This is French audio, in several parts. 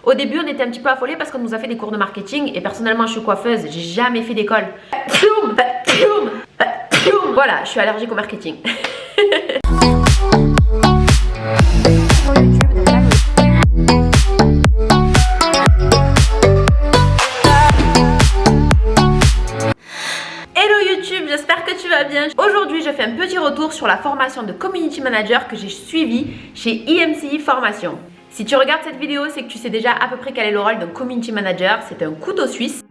Au début, on était un petit peu affolés parce qu'on nous a fait des cours de marketing et personnellement, je suis coiffeuse, j'ai jamais fait d'école. Voilà, je suis allergique au marketing. J'espère que tu vas bien. Aujourd'hui, je fais un petit retour sur la formation de Community Manager que j'ai suivie chez IMCI Formation. Si tu regardes cette vidéo, c'est que tu sais déjà à peu près quel est le rôle d'un Community Manager. C'est un couteau suisse.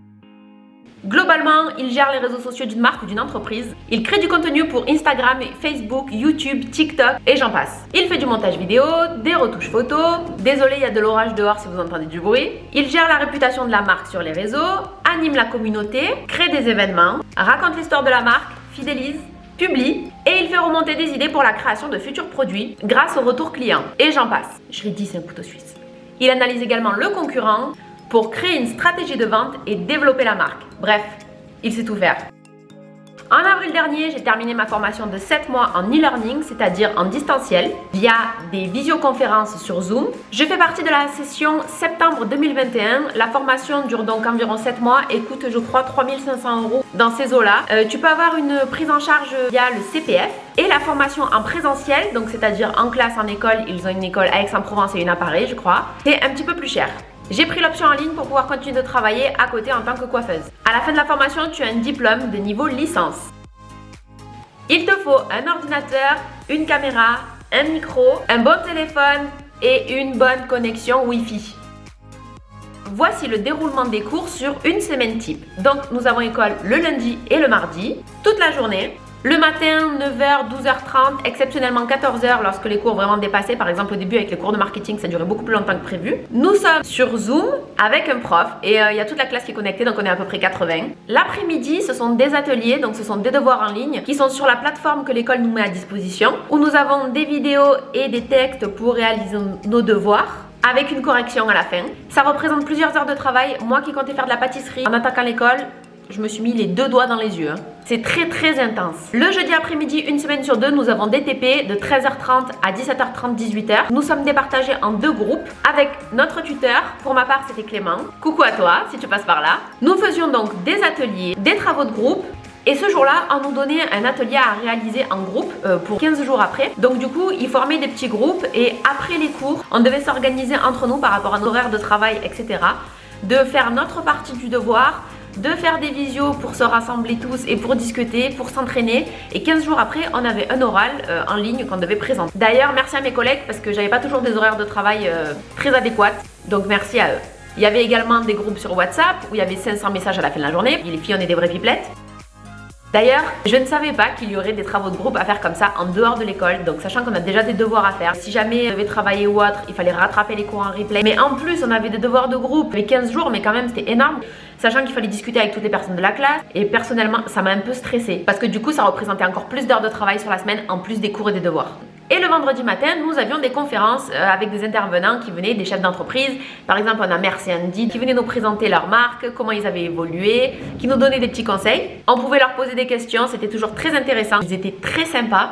Globalement, il gère les réseaux sociaux d'une marque ou d'une entreprise. Il crée du contenu pour Instagram, Facebook, YouTube, TikTok et j'en passe. Il fait du montage vidéo, des retouches photos. Désolé, il y a de l'orage dehors si vous entendez du bruit. Il gère la réputation de la marque sur les réseaux, anime la communauté, crée des événements, raconte l'histoire de la marque, fidélise, publie et il fait remonter des idées pour la création de futurs produits grâce au retour client. Et j'en passe. Je l'ai dit, c'est un couteau suisse. Il analyse également le concurrent pour créer une stratégie de vente et développer la marque. Bref, il sait tout faire. En avril dernier, j'ai terminé ma formation de 7 mois en e-learning, c'est-à-dire en distanciel, via des visioconférences sur Zoom. Je fais partie de la session septembre 2021. La formation dure donc environ 7 mois et coûte, je crois, 3 500 € dans ces eaux-là. Tu peux avoir une prise en charge via le CPF et la formation en présentiel, donc c'est-à-dire en classe, en école. Ils ont une école à Aix-en-Provence et une à Paris, je crois. C'est un petit peu plus cher. J'ai pris l'option en ligne pour pouvoir continuer de travailler à côté en tant que coiffeuse. À la fin de la formation, tu as un diplôme de niveau licence. Il te faut un ordinateur, une caméra, un micro, un bon téléphone et une bonne connexion Wi-Fi. Voici le déroulement des cours sur une semaine type. Donc nous avons école le lundi et le mardi, toute la journée. Le matin, 9h, 12h30, exceptionnellement 14h lorsque les cours vraiment dépassaient. Par exemple, au début, avec les cours de marketing, ça durait beaucoup plus longtemps que prévu. Nous sommes sur Zoom avec un prof et il y a toute la classe qui est connectée, donc on est à peu près 80. L'après-midi, ce sont des ateliers, donc ce sont des devoirs en ligne qui sont sur la plateforme que l'école nous met à disposition, où nous avons des vidéos et des textes pour réaliser nos devoirs, avec une correction à la fin. Ça représente plusieurs heures de travail. Moi qui comptais faire de la pâtisserie en attaquant l'école, je me suis mis les 2 doigts dans les yeux. C'est très intense. Le jeudi après-midi, une semaine sur 2, nous avons des TP de 13h30 à 17h30, 18h. Nous sommes départagés en 2 groupes avec notre tuteur. Pour ma part, c'était Clément. Coucou à toi, si tu passes par là. Nous faisions donc des ateliers, des travaux de groupe. Et ce jour-là, on nous donnait un atelier à réaliser en groupe pour 15 jours après. Donc du coup, ils formaient des petits groupes et après les cours, on devait s'organiser entre nous par rapport à nos horaires de travail, etc. De faire notre partie du devoir, de faire des visios pour se rassembler tous et pour discuter, pour s'entraîner. Et 15 jours après, on avait un oral en ligne qu'on devait présenter. D'ailleurs, merci à mes collègues parce que j'avais pas toujours des horaires de travail très adéquats. Donc merci à eux. Il y avait également des groupes sur WhatsApp où il y avait 500 messages à la fin de la journée. Les filles, on est des vraies pipelettes. D'ailleurs, je ne savais pas qu'il y aurait des travaux de groupe à faire comme ça en dehors de l'école, donc sachant qu'on a déjà des devoirs à faire. Si jamais on devait travailler ou autre, il fallait rattraper les cours en replay. Mais en plus, on avait des devoirs de groupe, les 15 jours, mais quand même c'était énorme. Sachant qu'il fallait discuter avec toutes les personnes de la classe. Et personnellement, ça m'a un peu stressée. Parce que du coup, ça représentait encore plus d'heures de travail sur la semaine, en plus des cours et des devoirs. Et le vendredi matin, nous avions des conférences avec des intervenants qui venaient, des chefs d'entreprise. Par exemple, on a Merci Andy qui venaient nous présenter leur marque, comment ils avaient évolué, qui nous donnaient des petits conseils. On pouvait leur poser des questions, c'était toujours très intéressant. Ils étaient très sympas.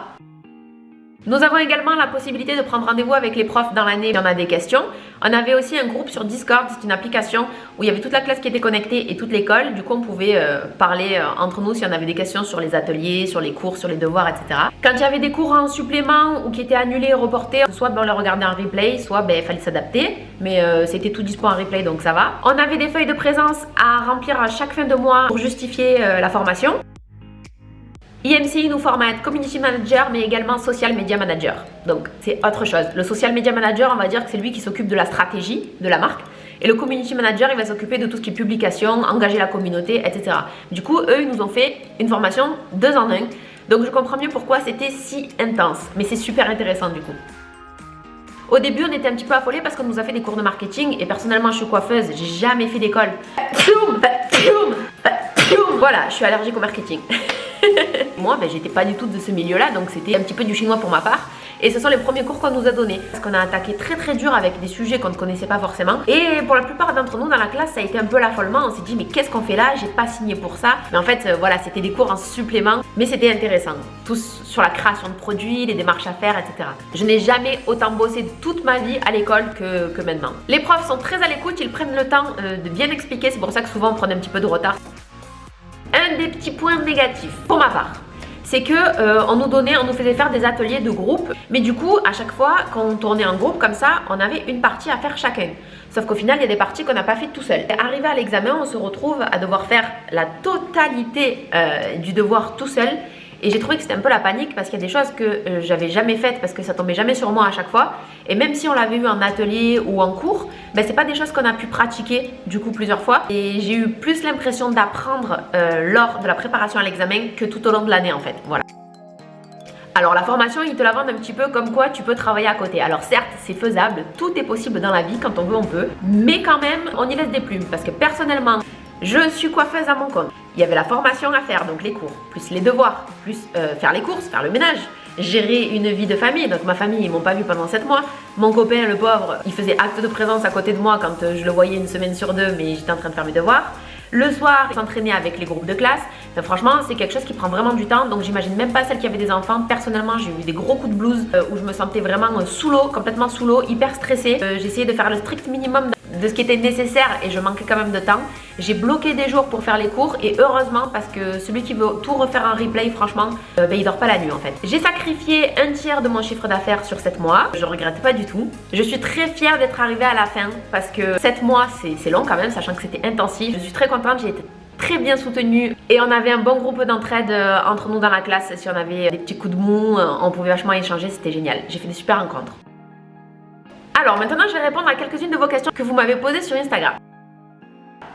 Nous avons également la possibilité de prendre rendez-vous avec les profs dans l'année si on a des questions. On avait aussi un groupe sur Discord, c'est une application où il y avait toute la classe qui était connectée et toute l'école. Du coup, on pouvait parler entre nous si on avait des questions sur les ateliers, sur les cours, sur les devoirs, etc. Quand il y avait des cours en supplément ou qui étaient annulés et reportés, soit on les regardait en replay, soit il fallait s'adapter. Mais c'était tout dispo en replay, donc ça va. On avait des feuilles de présence à remplir à chaque fin de mois pour justifier la formation. IMCI nous forme à être Community Manager mais également Social Media Manager. Donc c'est autre chose. Le Social Media Manager, on va dire que c'est lui qui s'occupe de la stratégie de la marque. Et le Community Manager, il va s'occuper de tout ce qui est publication, engager la communauté, etc. Du coup, eux, ils nous ont fait une formation 2 en 1. Donc je comprends mieux pourquoi c'était si intense. Mais c'est super intéressant du coup. Au début, on était un petit peu affolés parce qu'on nous a fait des cours de marketing. Et personnellement, je suis coiffeuse, j'ai jamais fait d'école. Voilà, je suis allergique au marketing. Moi, j'étais pas du tout de ce milieu-là, donc c'était un petit peu du chinois pour ma part. Et ce sont les premiers cours qu'on nous a donnés. Parce qu'on a attaqué très dur avec des sujets qu'on ne connaissait pas forcément. Et pour la plupart d'entre nous dans la classe, ça a été un peu l'affolement. On s'est dit mais qu'est-ce qu'on fait là? J'ai pas signé pour ça. Mais en fait, voilà, c'était des cours en supplément. Mais c'était intéressant. Tous sur la création de produits, les démarches à faire, etc. Je n'ai jamais autant bossé toute ma vie à l'école que maintenant. Les profs sont très à l'écoute, ils prennent le temps de bien expliquer. C'est pour ça que souvent on prenait un petit peu de retard. Un des petits points négatifs, pour ma part, c'est que on nous faisait faire des ateliers de groupe, mais du coup à chaque fois quand on tournait en groupe comme ça, on avait une partie à faire chacun. Sauf qu'au final il y a des parties qu'on n'a pas fait tout seul. Arrivé à l'examen, on se retrouve à devoir faire la totalité du devoir tout seul. Et j'ai trouvé que c'était un peu la panique parce qu'il y a des choses que j'avais jamais faites parce que ça tombait jamais sur moi à chaque fois. Et même si on l'avait eu en atelier ou en cours, c'est pas des choses qu'on a pu pratiquer du coup plusieurs fois. Et j'ai eu plus l'impression d'apprendre lors de la préparation à l'examen que tout au long de l'année en fait. Voilà. Alors la formation, ils te la vendent un petit peu comme quoi tu peux travailler à côté. Alors certes, c'est faisable, tout est possible dans la vie, quand on veut, on peut. Mais quand même, on y laisse des plumes parce que personnellement, je suis coiffeuse à mon compte. Il y avait la formation à faire, donc les cours, plus les devoirs, plus faire les courses, faire le ménage, gérer une vie de famille. Donc ma famille, ils m'ont pas vu pendant 7 mois. Mon copain, le pauvre, il faisait acte de présence à côté de moi quand je le voyais une semaine sur 2, mais j'étais en train de faire mes devoirs. Le soir, s'entraîner avec les groupes de classe. Franchement, c'est quelque chose qui prend vraiment du temps. Donc j'imagine même pas celle qui avait des enfants. Personnellement, j'ai eu des gros coups de blues où je me sentais vraiment sous l'eau, complètement sous l'eau, hyper stressée. J'ai essayé de faire le strict minimum de ce qui était nécessaire et je manquais quand même de temps. J'ai bloqué des jours pour faire les cours et heureusement parce que celui qui veut tout refaire en replay, franchement, il dort pas la nuit en fait. J'ai sacrifié un tiers de mon chiffre d'affaires sur 7 mois. Je regrette pas du tout. Je suis très fière d'être arrivée à la fin parce que 7 mois, c'est long quand même, sachant que c'était intensif. Je suis très contente, j'ai été très bien soutenue et on avait un bon groupe d'entraide entre nous dans la classe. Si on avait des petits coups de mou, on pouvait vachement échanger, c'était génial. J'ai fait des super rencontres. Alors maintenant, je vais répondre à quelques-unes de vos questions que vous m'avez posées sur Instagram.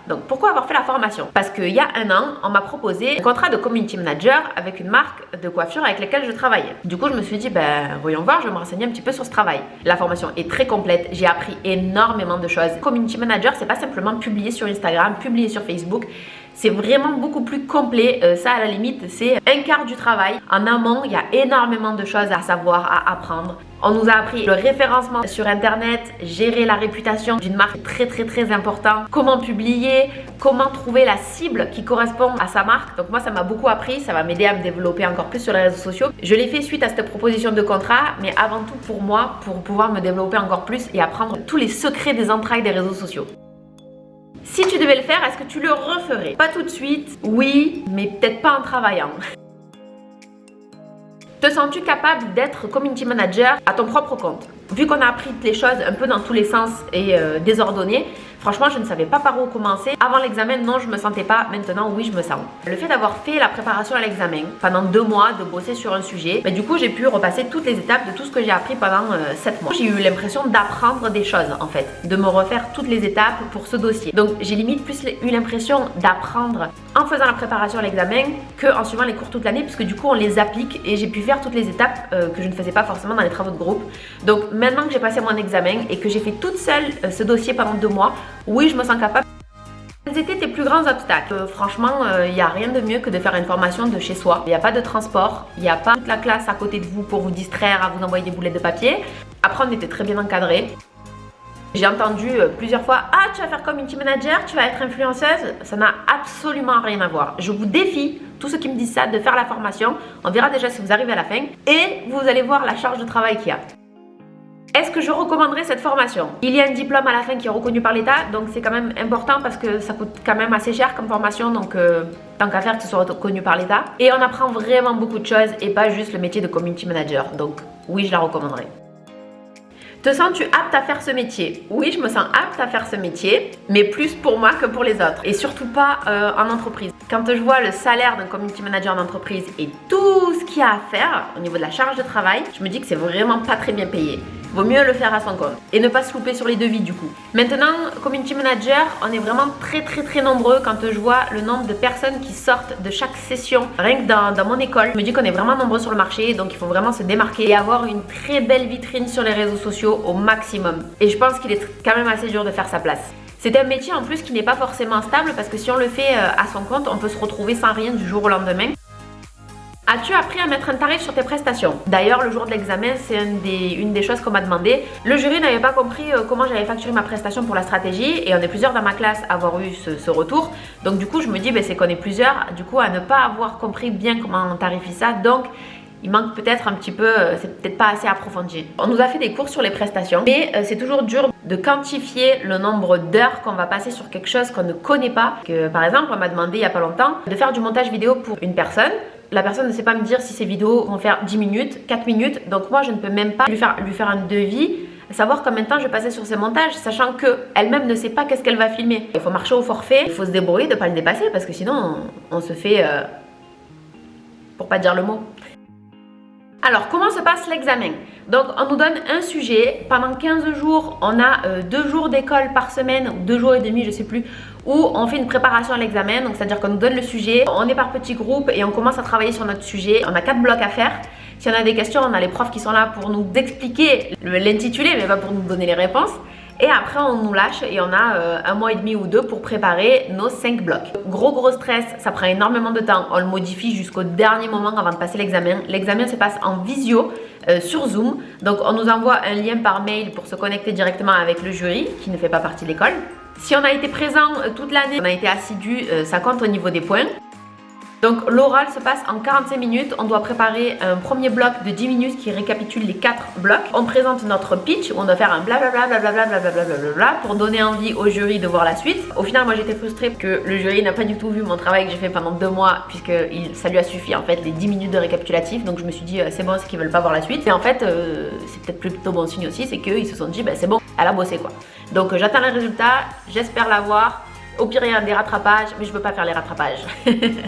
Donc pourquoi avoir fait la formation? Parce qu'il y a un an, on m'a proposé un contrat de community manager avec une marque de coiffure avec laquelle je travaillais. Du coup, je me suis dit, voyons voir, je vais me renseigner un petit peu sur ce travail. La formation est très complète, j'ai appris énormément de choses. Community manager, c'est pas simplement publier sur Instagram, publier sur Facebook. C'est vraiment beaucoup plus complet. Ça, à la limite, c'est un quart du travail. En amont, il y a énormément de choses à savoir, à apprendre. On nous a appris le référencement sur internet, gérer la réputation d'une marque très important, comment publier, comment trouver la cible qui correspond à sa marque. Donc moi ça m'a beaucoup appris, ça va m'aider à me développer encore plus sur les réseaux sociaux. Je l'ai fait suite à cette proposition de contrat, mais avant tout pour moi, pour pouvoir me développer encore plus et apprendre tous les secrets des entrailles des réseaux sociaux. Si tu devais le faire, est-ce que tu le referais? Pas tout de suite, oui, mais peut-être pas en travaillant. Te sens-tu capable d'être community manager à ton propre compte? Vu qu'on a appris les choses un peu dans tous les sens et désordonnées, franchement, je ne savais pas par où commencer. Avant l'examen, non, je me sentais pas. Maintenant, oui, je me sens. Le fait d'avoir fait la préparation à l'examen pendant 2 mois, de bosser sur un sujet, du coup, j'ai pu repasser toutes les étapes de tout ce que j'ai appris pendant 7 mois. J'ai eu l'impression d'apprendre des choses, en fait, de me refaire toutes les étapes pour ce dossier. Donc, j'ai limite plus eu l'impression d'apprendre en faisant la préparation à l'examen qu'en suivant les cours toute l'année, puisque du coup, on les applique et j'ai pu faire toutes les étapes que je ne faisais pas forcément dans les travaux de groupe. Donc, maintenant que j'ai passé mon examen et que j'ai fait toute seule ce dossier pendant 2 mois, oui, je me sens capable. Quels étaient tes plus grands obstacles? Franchement, il n'y a rien de mieux que de faire une formation de chez soi. Il n'y a pas de transport, il n'y a pas toute la classe à côté de vous pour vous distraire, à vous envoyer des boulettes de papier. Après, on était très bien encadrés. J'ai entendu plusieurs fois « Ah, tu vas faire community manager, tu vas être influenceuse ?» Ça n'a absolument rien à voir. Je vous défie, tous ceux qui me disent ça, de faire la formation. On verra déjà si vous arrivez à la fin. Et vous allez voir la charge de travail qu'il y a. Est-ce que je recommanderais cette formation? Il y a un diplôme à la fin qui est reconnu par l'État, donc c'est quand même important parce que ça coûte quand même assez cher comme formation, donc tant qu'à faire que ce soit reconnu par l'État. Et on apprend vraiment beaucoup de choses et pas juste le métier de community manager, donc oui, je la recommanderais. Te sens-tu apte à faire ce métier? Oui, je me sens apte à faire ce métier, mais plus pour moi que pour les autres. Et surtout pas en entreprise. Quand je vois le salaire d'un community manager d'entreprise et tout ce qu'il y a à faire au niveau de la charge de travail, je me dis que c'est vraiment pas très bien payé. Vaut mieux le faire à son compte et ne pas se louper sur les devis du coup. Maintenant, community manager, on est vraiment très nombreux quand je vois le nombre de personnes qui sortent de chaque session. Rien que dans mon école, je me dis qu'on est vraiment nombreux sur le marché, donc il faut vraiment se démarquer et avoir une très belle vitrine sur les réseaux sociaux au maximum. Et je pense qu'il est quand même assez dur de faire sa place. C'est un métier en plus qui n'est pas forcément stable parce que si on le fait à son compte, on peut se retrouver sans rien du jour au lendemain. As-tu appris à mettre un tarif sur tes prestations? D'ailleurs, le jour de l'examen, c'est une des choses qu'on m'a demandé. Le jury n'avait pas compris comment j'avais facturé ma prestation pour la stratégie et on est plusieurs dans ma classe à avoir eu ce retour. Donc du coup, je me dis, c'est qu'on est plusieurs, du coup, à ne pas avoir compris bien comment on tarifie ça. Donc, il manque peut-être un petit peu, c'est peut-être pas assez approfondi. On nous a fait des cours sur les prestations, mais c'est toujours dur de quantifier le nombre d'heures qu'on va passer sur quelque chose qu'on ne connaît pas. Par exemple, on m'a demandé il n'y a pas longtemps de faire du montage vidéo pour une personne. La personne ne sait pas me dire si ses vidéos vont faire 10 minutes, 4 minutes, donc moi je ne peux même pas lui faire un devis, savoir combien de temps je vais passer sur ces montages, sachant qu'elle-même ne sait pas qu'est-ce qu'elle va filmer. Il faut marcher au forfait, il faut se débrouiller de ne pas le dépasser, parce que sinon on se fait, pour pas dire le mot. Alors, comment se passe l'examen? Donc, on nous donne un sujet. Pendant 15 jours, on a 2 jours d'école par semaine, ou 2 jours et demi, je ne sais plus, où on fait une préparation à l'examen. Donc, c'est-à-dire qu'on nous donne le sujet, on est par petits groupes et on commence à travailler sur notre sujet. On a 4 blocs à faire. Si on a des questions, on a les profs qui sont là pour nous expliquer l'intitulé, mais pas pour nous donner les réponses. Et après, on nous lâche et on a 1 mois et demi ou 2 pour préparer nos 5 blocs. Gros stress, ça prend énormément de temps. On le modifie jusqu'au dernier moment avant de passer l'examen. L'examen se passe en visio sur Zoom. Donc, on nous envoie un lien par mail pour se connecter directement avec le jury qui ne fait pas partie de l'école. Si on a été présent toute l'année, on a été assidu, ça compte au niveau des points. Donc l'oral se passe en 45 minutes, on doit préparer un premier bloc de 10 minutes qui récapitule les 4 blocs. On présente notre pitch où on doit faire un blablabla pour donner envie au jury de voir la suite. Au final, moi j'étais frustrée que le jury n'a pas du tout vu mon travail que j'ai fait pendant 2 mois puisque ça lui a suffi en fait les 10 minutes de récapitulatif. Donc je me suis dit c'est bon, c'est qu'ils veulent pas voir la suite. Et en fait c'est peut-être plutôt bon signe aussi, c'est qu'ils se sont dit c'est bon, elle a bossé quoi. Donc j'attends les résultats, j'espère l'avoir. Au pire, il y a des rattrapages, mais je ne veux pas faire les rattrapages.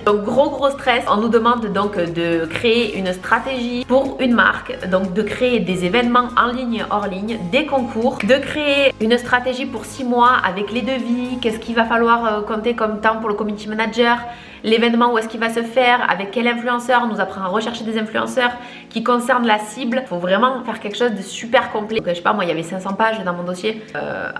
Donc, gros stress. On nous demande donc de créer une stratégie pour une marque, donc de créer des événements en ligne et hors ligne, des concours, de créer une stratégie pour 6 mois avec les devis, qu'est-ce qu'il va falloir compter comme temps pour le community manager, l'événement où est-ce qu'il va se faire, avec quel influenceur. On nous apprend à rechercher des influenceurs qui concernent la cible. Il faut vraiment faire quelque chose de super complet. Donc, je sais pas, moi, il y avait 500 pages dans mon dossier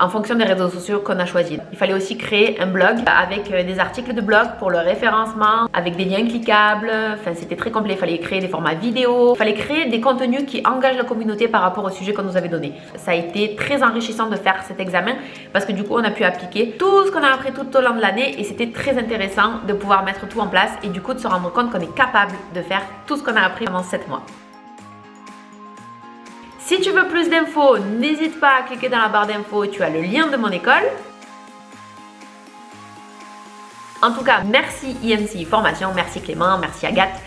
en fonction des réseaux sociaux qu'on a choisis. Il fallait aussi créer un blog avec des articles de blog pour le référencement, avec des liens cliquables. Enfin, c'était très complet. Il fallait créer des formats vidéo. Il fallait créer des contenus qui engagent la communauté par rapport au sujet qu'on nous avait donné. Ça a été très enrichissant de faire cet examen parce que du coup, on a pu appliquer tout ce qu'on a appris tout au long de l'année et c'était très intéressant de pouvoir mettre tout en place et du coup de se rendre compte qu'on est capable de faire tout ce qu'on a appris pendant 7 mois. Si tu veux plus d'infos, n'hésite pas à cliquer dans la barre d'infos, tu as le lien de mon école. En tout cas, merci IMCI Formation, merci Clément, merci Agathe,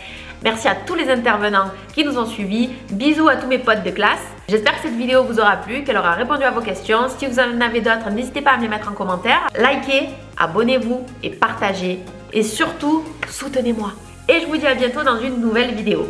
merci à tous les intervenants qui nous ont suivis. Bisous à tous mes potes de classe. J'espère que cette vidéo vous aura plu, qu'elle aura répondu à vos questions. Si vous en avez d'autres, n'hésitez pas à me les mettre en commentaire. Likez, abonnez-vous et partagez. Et surtout, soutenez-moi. Et je vous dis à bientôt dans une nouvelle vidéo.